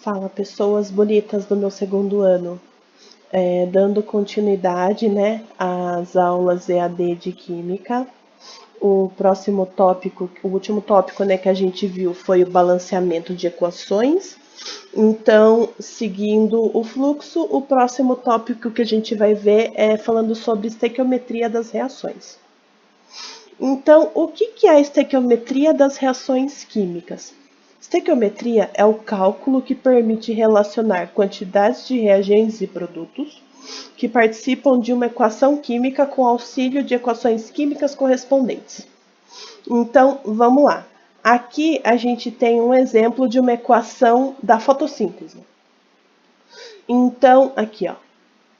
Fala, pessoas bonitas do meu segundo ano. Dando continuidade, né, às aulas EAD de Química. O próximo tópico, o último tópico, né, que a gente viu foi o balanceamento de equações. Então, seguindo o fluxo, o próximo tópico que a gente vai ver é falando sobre estequiometria das reações. Então, o que é a estequiometria das reações químicas? Estequiometria é o cálculo que permite relacionar quantidades de reagentes e produtos que participam de uma equação química com auxílio de equações químicas correspondentes. Então, vamos lá. Aqui a gente tem um exemplo de uma equação da fotossíntese. Então, aqui, ó,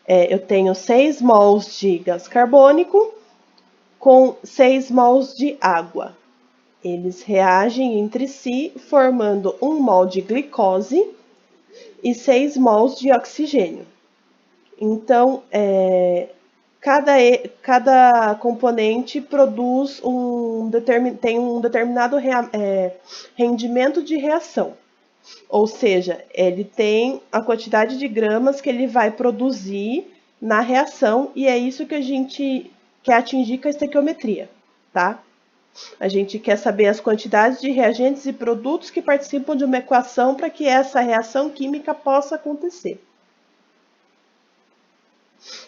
eu tenho 6 mols de gás carbônico com 6 mols de água. Eles reagem entre si, formando 1 mol de glicose e 6 mols de oxigênio. Então, cada componente produz tem um determinado rendimento de reação. Ou seja, ele tem a quantidade de gramas que ele vai produzir na reação, e é isso que a gente quer atingir com a estequiometria, tá? A gente quer saber as quantidades de reagentes e produtos que participam de uma equação para que essa reação química possa acontecer.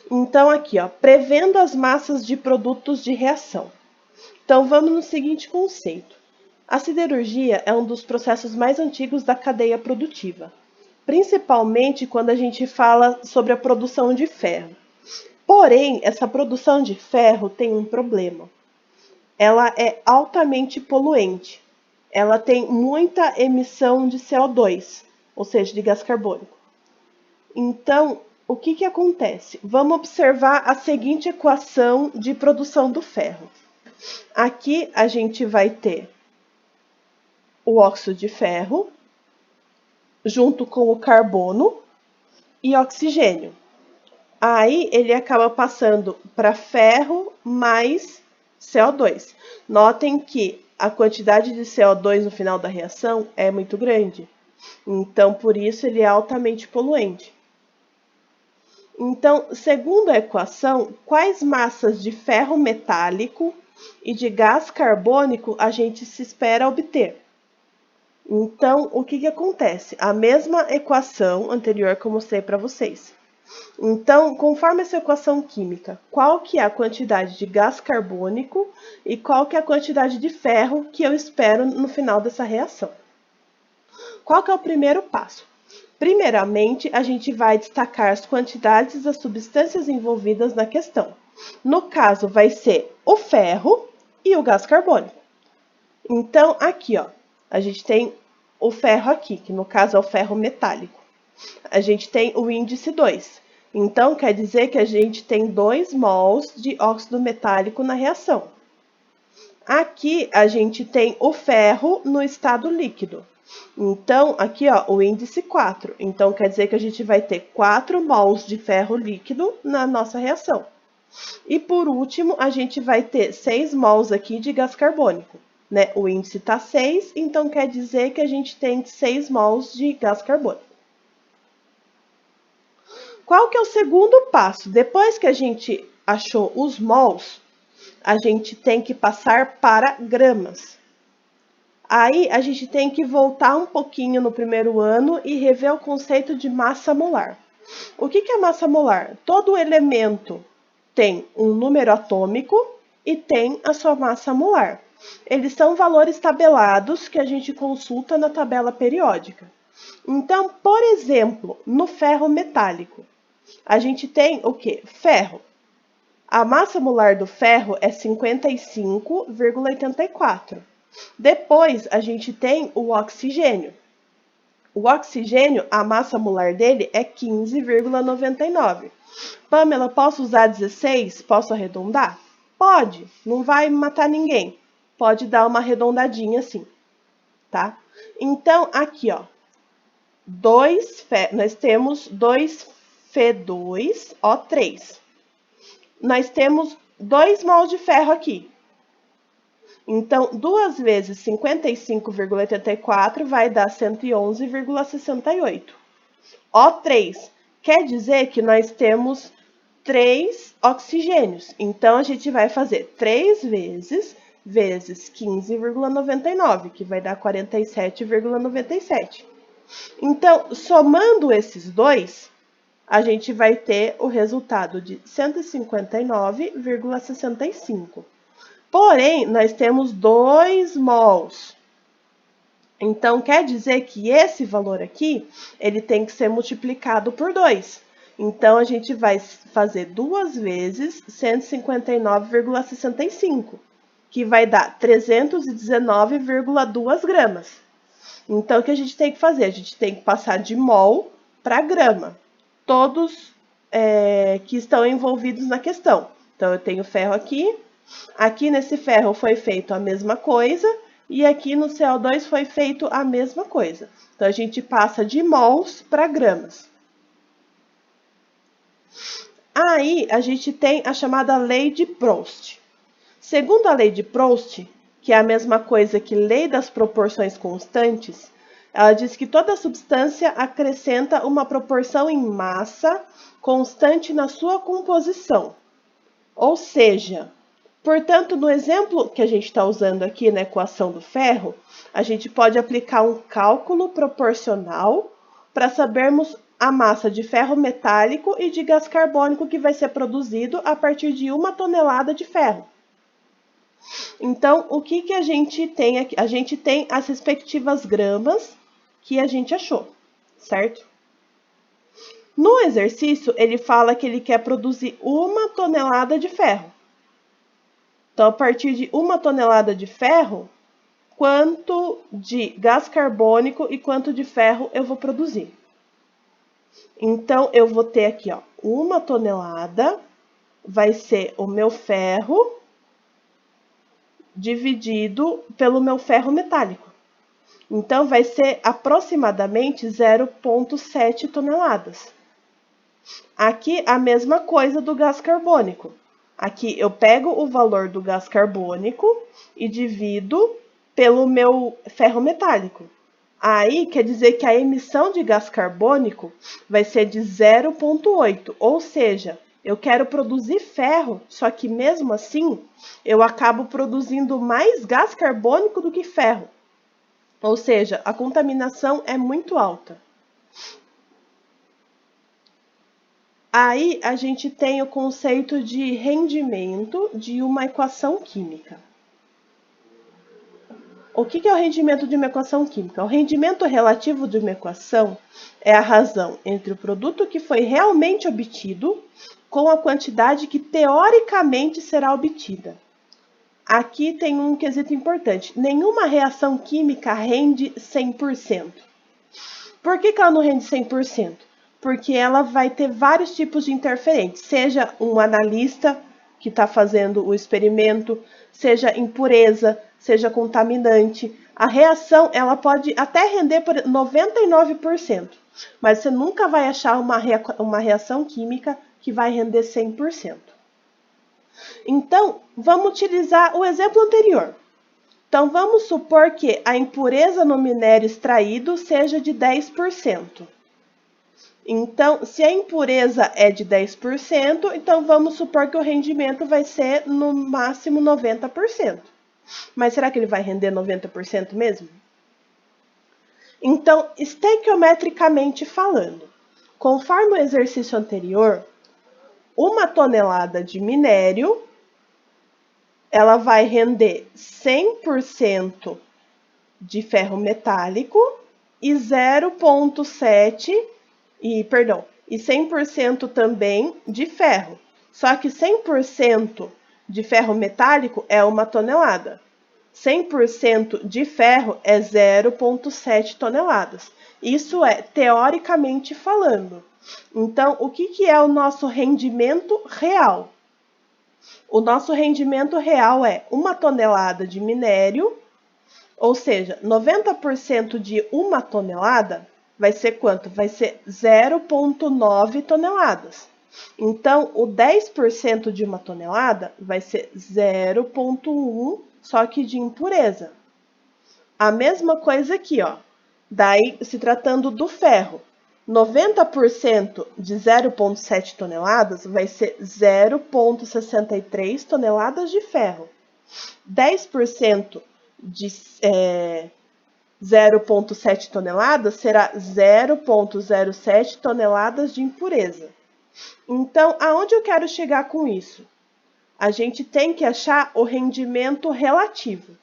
Então, aqui, ó, prevendo as massas de produtos de reação. Então, vamos no seguinte conceito. A siderurgia é um dos processos mais antigos da cadeia produtiva, principalmente quando a gente fala sobre a produção de ferro. Porém, essa produção de ferro tem um problema. Ela é altamente poluente. Ela tem muita emissão de CO2, ou seja, de gás carbônico. Então, o que acontece? Vamos observar a seguinte equação de produção do ferro. Aqui a gente vai ter o óxido de ferro, junto com o carbono e oxigênio. Aí ele acaba passando para ferro mais CO2. Notem que a quantidade de CO2 no final da reação é muito grande. Então, por isso, ele é altamente poluente. Então, segundo a equação, quais massas de ferro metálico e de gás carbônico a gente se espera obter? Então, o que acontece? A mesma equação anterior que eu mostrei para vocês. Então, conforme essa equação química, qual que é a quantidade de gás carbônico e qual que é a quantidade de ferro que eu espero no final dessa reação? Qual que é o primeiro passo? Primeiramente, a gente vai destacar as quantidades das substâncias envolvidas na questão. No caso, vai ser o ferro e o gás carbônico. Então, aqui, ó, a gente tem o ferro aqui, que no caso é o ferro metálico. A gente tem o índice 2. Então, quer dizer que a gente tem 2 mols de óxido metálico na reação. Aqui, a gente tem o ferro no estado líquido. Então, aqui, ó, o índice 4. Então, quer dizer que a gente vai ter 4 mols de ferro líquido na nossa reação. E, por último, a gente vai ter 6 mols aqui de gás carbônico. Né? O índice está 6, então quer dizer que a gente tem 6 mols de gás carbônico. Qual que é o segundo passo? Depois que a gente achou os mols, a gente tem que passar para gramas. Aí a gente tem que voltar um pouquinho no primeiro ano e rever o conceito de massa molar. O que é massa molar? Todo elemento tem um número atômico e tem a sua massa molar. Eles são valores tabelados que a gente consulta na tabela periódica. Então, por exemplo, no ferro metálico, a gente tem o quê? Ferro. A massa molar do ferro é 55,84. Depois, a gente tem o oxigênio. O oxigênio, a massa molar dele é 15,99. Pamela, posso usar 16? Posso arredondar? Pode, não vai matar ninguém. Pode dar uma arredondadinha assim, tá? Então, aqui, ó, nós temos 2Fe2O3. Nós temos 2 mols de ferro aqui. Então, 2 vezes 55,84 vai dar 111,68. O3 quer dizer que nós temos 3 oxigênios. Então, a gente vai fazer 3 vezes 15,99, que vai dar 47,97. Então, somando esses dois, a gente vai ter o resultado de 159,65. Porém, nós temos 2 mols. Então, quer dizer que esse valor aqui, ele tem que ser multiplicado por 2. Então, a gente vai fazer 2 vezes 159,65, que vai dar 319,2 gramas. Então, o que a gente tem que fazer? A gente tem que passar de mol para grama. Todos que estão envolvidos na questão. Então, eu tenho ferro aqui. Aqui nesse ferro foi feito a mesma coisa. E aqui no CO2 foi feito a mesma coisa. Então, a gente passa de mols para gramas. Aí, a gente tem a chamada lei de Proust. Segundo a lei de Proust, que é a mesma coisa que lei das proporções constantes, ela diz que toda substância acrescenta uma proporção em massa constante na sua composição. Ou seja, portanto, no exemplo que a gente está usando aqui na equação do ferro, a gente pode aplicar um cálculo proporcional para sabermos a massa de ferro metálico e de gás carbônico que vai ser produzido a partir de 1 tonelada de ferro. Então, o que a gente tem aqui? A gente tem as respectivas gramas que a gente achou, certo? No exercício, ele fala que ele quer produzir 1 tonelada de ferro. Então, a partir de 1 tonelada de ferro, quanto de gás carbônico e quanto de ferro eu vou produzir? Então, eu vou ter aqui, ó, 1 tonelada vai ser o meu ferro dividido pelo meu ferro metálico. Então, vai ser aproximadamente 0,7 toneladas. Aqui, a mesma coisa do gás carbônico. Aqui, eu pego o valor do gás carbônico e divido pelo meu ferro metálico. Aí, quer dizer que a emissão de gás carbônico vai ser de 0,8, ou seja, eu quero produzir ferro, só que mesmo assim, eu acabo produzindo mais gás carbônico do que ferro. Ou seja, a contaminação é muito alta. Aí, a gente tem o conceito de rendimento de uma equação química. O que é o rendimento de uma equação química? O rendimento relativo de uma equação é a razão entre o produto que foi realmente obtido com a quantidade que teoricamente será obtida. Aqui tem um quesito importante. Nenhuma reação química rende 100%. Por que ela não rende 100%? Porque ela vai ter vários tipos de interferentes, seja um analista que está fazendo o experimento, seja impureza, seja contaminante. A reação ela pode até render por 99%, mas você nunca vai achar uma reação química que vai render 100%. Então, vamos utilizar o exemplo anterior. Então, vamos supor que a impureza no minério extraído seja de 10%. Então, se a impureza é de 10%, então vamos supor que o rendimento vai ser no máximo 90%. Mas será que ele vai render 90% mesmo? Então, estequiometricamente falando, conforme o exercício anterior, 1 tonelada de minério, ela vai render 100% de ferro metálico e 0,7 e 100% também de ferro. Só que 100% de ferro metálico é 1 tonelada. 100% de ferro é 0,7 toneladas. Isso é teoricamente falando. Então, o que é o nosso rendimento real? O nosso rendimento real é 1 tonelada de minério, ou seja, 90% de 1 tonelada vai ser quanto? Vai ser 0,9 toneladas. Então, o 10% de 1 tonelada vai ser 0,1 só que de impureza. A mesma coisa aqui, ó. Daí, se tratando do ferro, 90% de 0,7 toneladas vai ser 0,63 toneladas de ferro. 10% de 0,7 toneladas será 0,07 toneladas de impureza. Então, aonde eu quero chegar com isso? A gente tem que achar o rendimento relativo.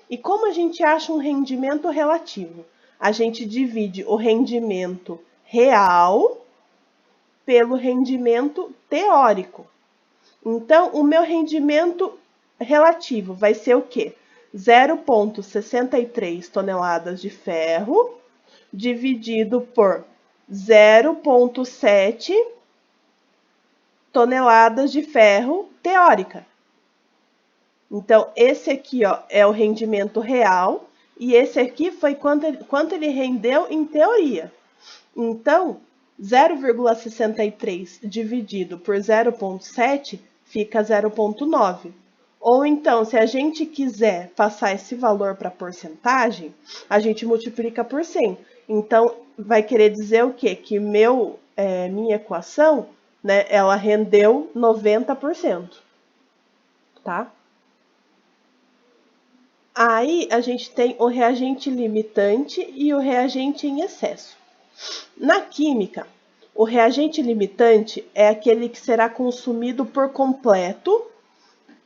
E como a gente acha um rendimento relativo? A gente divide o rendimento real pelo rendimento teórico. Então, o meu rendimento relativo vai ser o quê? 0,63 toneladas de ferro dividido por 0,7 toneladas de ferro teórica. Então, esse aqui, ó, é o rendimento real e esse aqui foi quanto ele rendeu em teoria. Então, 0,63 dividido por 0,7 fica 0,9. Ou então, se a gente quiser passar esse valor para porcentagem, a gente multiplica por 100. Então, vai querer dizer o quê? Que minha equação, né, ela rendeu 90%. Tá? Aí, a gente tem o reagente limitante e o reagente em excesso. Na química, o reagente limitante é aquele que será consumido por completo,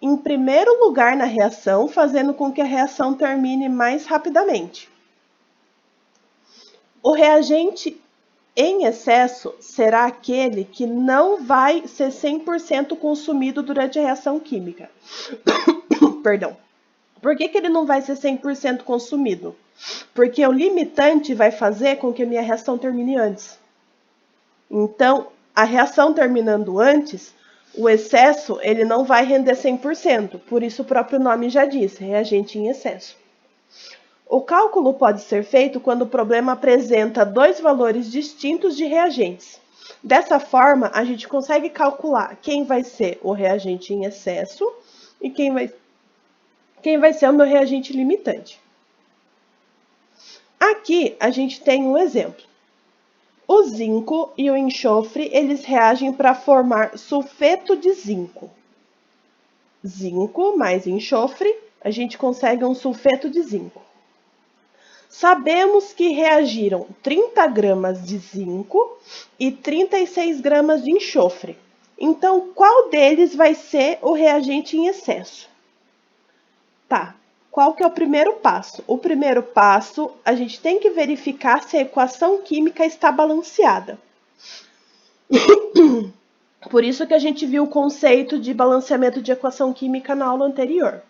em primeiro lugar na reação, fazendo com que a reação termine mais rapidamente. O reagente em excesso será aquele que não vai ser 100% consumido durante a reação química. Perdão. Por que ele não vai ser 100% consumido? Porque o limitante vai fazer com que a minha reação termine antes. Então, a reação terminando antes, o excesso ele não vai render 100%, por isso o próprio nome já diz, reagente em excesso. O cálculo pode ser feito quando o problema apresenta dois valores distintos de reagentes. Dessa forma, a gente consegue calcular quem vai ser o reagente em excesso e quem vai ser o meu reagente limitante. Aqui a gente tem um exemplo. O zinco e o enxofre, eles reagem para formar sulfeto de zinco. Zinco mais enxofre, a gente consegue um sulfeto de zinco. Sabemos que reagiram 30 gramas de zinco e 36 gramas de enxofre. Então, qual deles vai ser o reagente em excesso? Tá. Qual que é o primeiro passo? O primeiro passo, a gente tem que verificar se a equação química está balanceada. Por isso que a gente viu o conceito de balanceamento de equação química na aula anterior.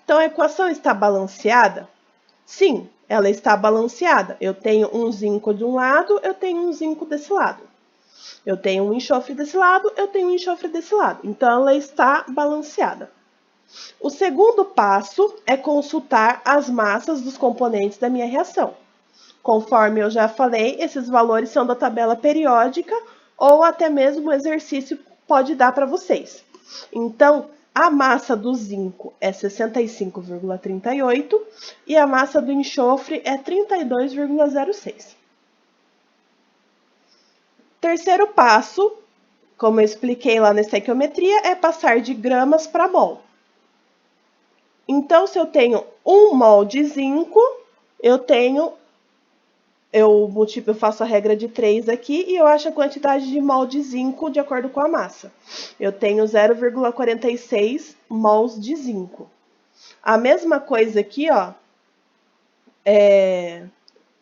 Então, a equação está balanceada? Sim, ela está balanceada. Eu tenho um zinco de um lado, eu tenho um zinco desse lado. Eu tenho um enxofre desse lado, eu tenho um enxofre desse lado. Então, ela está balanceada. O segundo passo é consultar as massas dos componentes da minha reação. Conforme eu já falei, esses valores são da tabela periódica ou até mesmo o exercício pode dar para vocês. Então, a massa do zinco é 65,38 e a massa do enxofre é 32,06. Terceiro passo, como eu expliquei lá na estequiometria, é passar de gramas para mol. Então, se eu tenho 1 mol de zinco, eu faço a regra de 3 aqui e eu acho a quantidade de mol de zinco de acordo com a massa. Eu tenho 0,46 mols de zinco. A mesma coisa aqui, ó,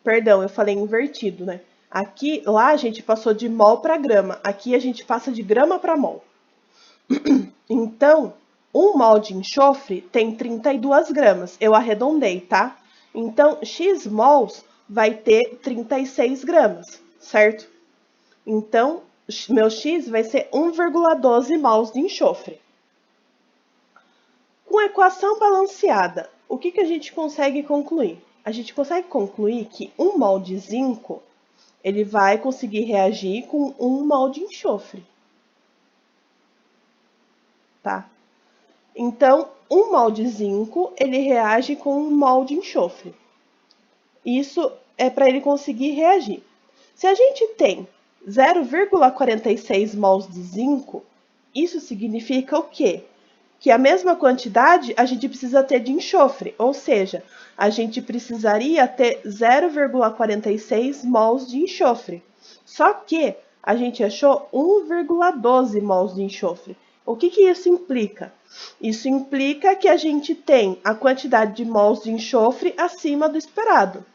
perdão, eu falei invertido, né? Lá a gente passou de mol para grama, aqui a gente passa de grama para mol. Então, 1 mol de enxofre tem 32 gramas, eu arredondei, tá? Então, x mols vai ter 36 gramas, certo? Então, meu x vai ser 1,12 mols de enxofre. Com a equação balanceada, o que a gente consegue concluir? A gente consegue concluir que 1 mol de zinco, ele vai conseguir reagir com 1 mol de enxofre. Tá? Então, 1 mol de zinco, ele reage com 1 mol de enxofre. Isso é para ele conseguir reagir. Se a gente tem 0,46 mols de zinco, isso significa o quê? Que a mesma quantidade a gente precisa ter de enxofre, ou seja, a gente precisaria ter 0,46 mols de enxofre. Só que a gente achou 1,12 mols de enxofre. O que isso implica? Isso implica que a gente tem a quantidade de mols de enxofre acima do esperado.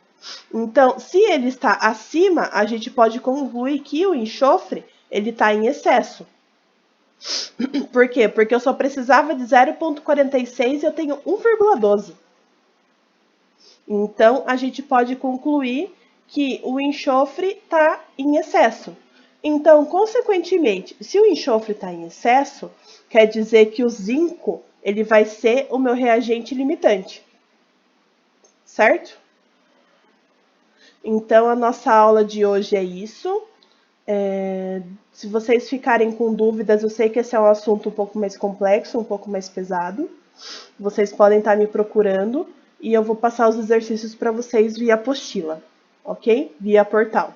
Então, se ele está acima, a gente pode concluir que o enxofre ele está em excesso. Por quê? Porque eu só precisava de 0,46 e eu tenho 1,12. Então, a gente pode concluir que o enxofre está em excesso. Então, consequentemente, se o enxofre está em excesso, quer dizer que o zinco ele vai ser o meu reagente limitante. Certo? Então, a nossa aula de hoje é isso. Se vocês ficarem com dúvidas, eu sei que esse é um assunto um pouco mais complexo, um pouco mais pesado. Vocês podem estar me procurando e eu vou passar os exercícios para vocês via apostila, ok? Via portal.